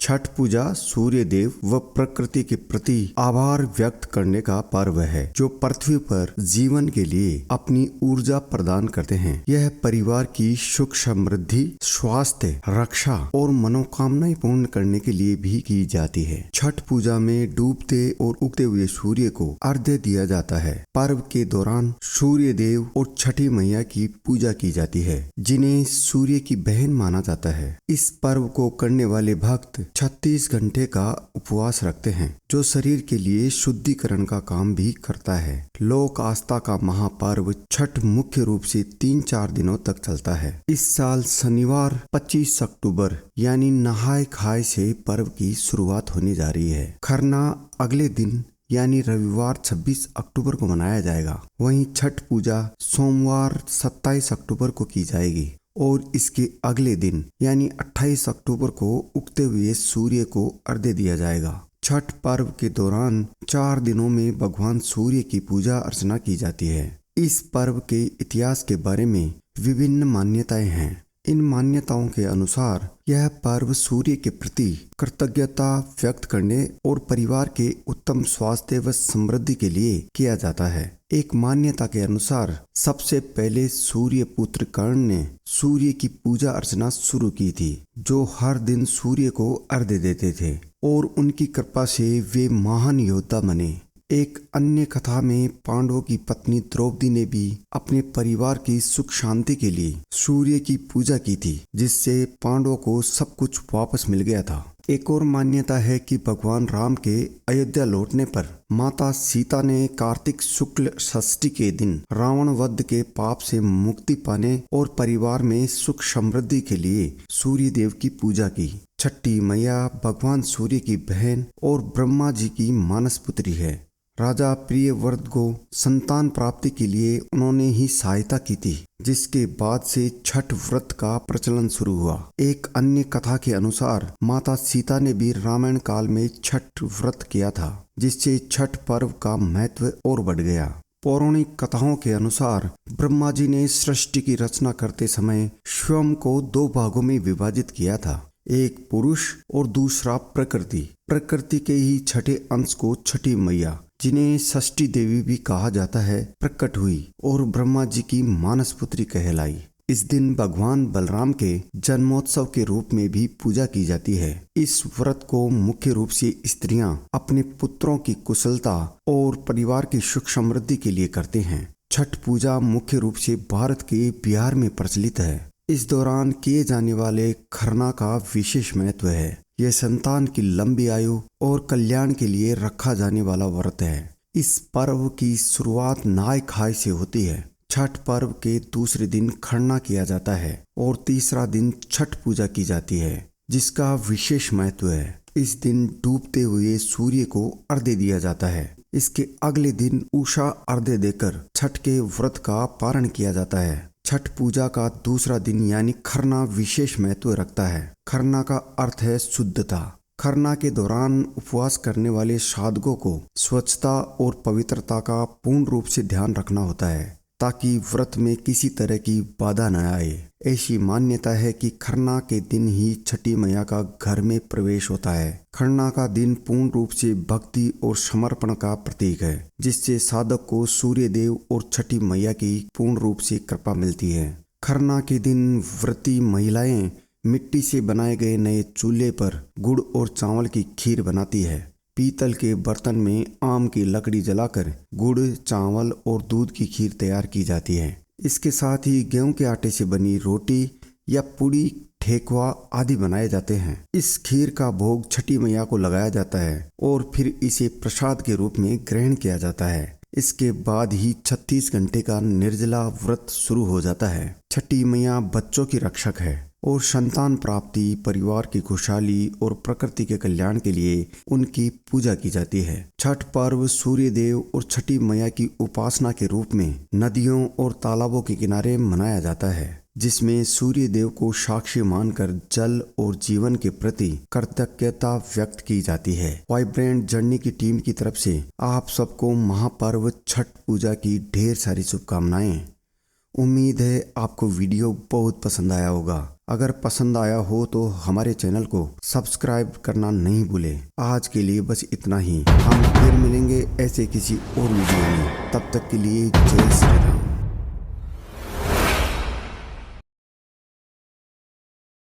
छठ पूजा सूर्य देव व प्रकृति के प्रति आभार व्यक्त करने का पर्व है जो पृथ्वी पर जीवन के लिए अपनी ऊर्जा प्रदान करते हैं। यह परिवार की सुख समृद्धि, स्वास्थ्य, रक्षा और मनोकामनाएं पूर्ण करने के लिए भी की जाती है। छठ पूजा में डूबते और उगते हुए सूर्य को अर्घ्य दिया जाता है। पर्व के दौरान सूर्य देव और छठी मैया की पूजा की जाती है, जिन्हें सूर्य की बहन माना जाता है। इस पर्व को करने वाले भक्त 36 घंटे का उपवास रखते हैं, जो शरीर के लिए शुद्धिकरण का काम भी करता है। लोक आस्था का महापर्व छठ मुख्य रूप से 3-4 दिनों तक चलता है। इस साल शनिवार 25 अक्टूबर यानी नहाय खाए से पर्व की शुरुआत होने जा रही है। खरना अगले दिन यानी रविवार 26 अक्टूबर को मनाया जाएगा। वहीं छठ पूजा सोमवार 27 अक्टूबर को की जाएगी और इसके अगले दिन यानी 28 अक्टूबर को उगते हुए सूर्य को अर्घ्य दिया जाएगा। छठ पर्व के दौरान 4 दिनों में भगवान सूर्य की पूजा अर्चना की जाती है। इस पर्व के इतिहास के बारे में विभिन्न मान्यताएं हैं। इन मान्यताओं के अनुसार यह पर्व सूर्य के प्रति कृतज्ञता व्यक्त करने और परिवार के उत्तम स्वास्थ्य व समृद्धि के लिए किया जाता है। एक मान्यता के अनुसार सबसे पहले सूर्य पुत्र कर्ण ने सूर्य की पूजा अर्चना शुरू की थी, जो हर दिन सूर्य को अर्घ्य देते थे और उनकी कृपा से वे महान योद्धा बने। एक अन्य कथा में पांडवों की पत्नी द्रौपदी ने भी अपने परिवार की सुख शांति के लिए सूर्य की पूजा की थी, जिससे पांडवों को सब कुछ वापस मिल गया था। एक और मान्यता है कि भगवान राम के अयोध्या लौटने पर माता सीता ने कार्तिक शुक्ल षष्ठी के दिन रावण वध के पाप से मुक्ति पाने और परिवार में सुख समृद्धि के लिए सूर्य देव की पूजा की। छठी मैया भगवान सूर्य की बहन और ब्रह्मा जी की मानस पुत्री है। राजा प्रियव्रत को संतान प्राप्ति के लिए उन्होंने ही सहायता की थी, जिसके बाद से छठ व्रत का प्रचलन शुरू हुआ। एक अन्य कथा के अनुसार माता सीता ने भी रामायण काल में छठ व्रत किया था, जिससे छठ पर्व का महत्व और बढ़ गया। पौराणिक कथाओं के अनुसार ब्रह्मा जी ने सृष्टि की रचना करते समय स्वयं को 2 भागों में विभाजित किया था, एक पुरुष और दूसरा प्रकृति। प्रकृति के ही छठे अंश को छठी मैया, जिन्हें षष्ठी देवी भी कहा जाता है, प्रकट हुई और ब्रह्मा जी की मानस पुत्री कहलाई। इस दिन भगवान बलराम के जन्मोत्सव के रूप में भी पूजा की जाती है। इस व्रत को मुख्य रूप से स्त्रियां अपने पुत्रों की कुशलता और परिवार की सुख समृद्धि के लिए करते हैं। छठ पूजा मुख्य रूप से भारत के बिहार में प्रचलित है। इस दौरान किए जाने वाले खरना का विशेष महत्व है। यह संतान की लंबी आयु और कल्याण के लिए रखा जाने वाला व्रत है। इस पर्व की शुरुआत नहाय खाए से होती है। छठ पर्व के दूसरे दिन खरना किया जाता है और तीसरा दिन छठ पूजा की जाती है, जिसका विशेष महत्व है। इस दिन डूबते हुए सूर्य को अर्घ्य दिया जाता है। इसके अगले दिन उषा अर्घ्य देकर छठ के व्रत का पारण किया जाता है। छठ पूजा का दूसरा दिन यानी खरना विशेष महत्व रखता है। खरना का अर्थ है शुद्धता। खरना के दौरान उपवास करने वाले साधकों को स्वच्छता और पवित्रता का पूर्ण रूप से ध्यान रखना होता है, ताकि व्रत में किसी तरह की बाधा न आए। ऐसी मान्यता है कि खरना के दिन ही छठी मैया का घर में प्रवेश होता है। खरना का दिन पूर्ण रूप से भक्ति और समर्पण का प्रतीक है, जिससे साधक को सूर्य देव और छठी मैया की पूर्ण रूप से कृपा मिलती है। खरना के दिन व्रती महिलाएं मिट्टी से बनाए गए नए चूल्हे पर गुड़ और चावल की खीर बनाती है। पीतल के बर्तन में आम की लकड़ी जलाकर गुड़, चावल और दूध की खीर तैयार की जाती है। इसके साथ ही गेहूं के आटे से बनी रोटी या पूड़ी, ठेकुआ आदि बनाए जाते हैं। इस खीर का भोग छठी मैया को लगाया जाता है और फिर इसे प्रसाद के रूप में ग्रहण किया जाता है। इसके बाद ही 36 घंटे का निर्जला व्रत शुरू हो जाता है। छठी मैया बच्चों की रक्षक है और संतान प्राप्ति, परिवार की खुशहाली और प्रकृति के कल्याण के लिए उनकी पूजा की जाती है। छठ पर्व सूर्य देव और छठी मैया की उपासना के रूप में नदियों और तालाबों के किनारे मनाया जाता है, जिसमें सूर्य देव को साक्षी मानकर जल और जीवन के प्रति कृतज्ञता व्यक्त की जाती है। वाइब्रेंट जर्नी की टीम की तरफ से आप सबको महापर्व छठ पूजा की ढेर सारी शुभकामनाएं। उम्मीद है आपको वीडियो बहुत पसंद आया होगा। अगर पसंद आया हो तो हमारे चैनल को सब्सक्राइब करना नहीं भूलें। आज के लिए बस इतना ही। हम फिर मिलेंगे ऐसे किसी और वीडियो में। तब तक के लिए जय श्री राम।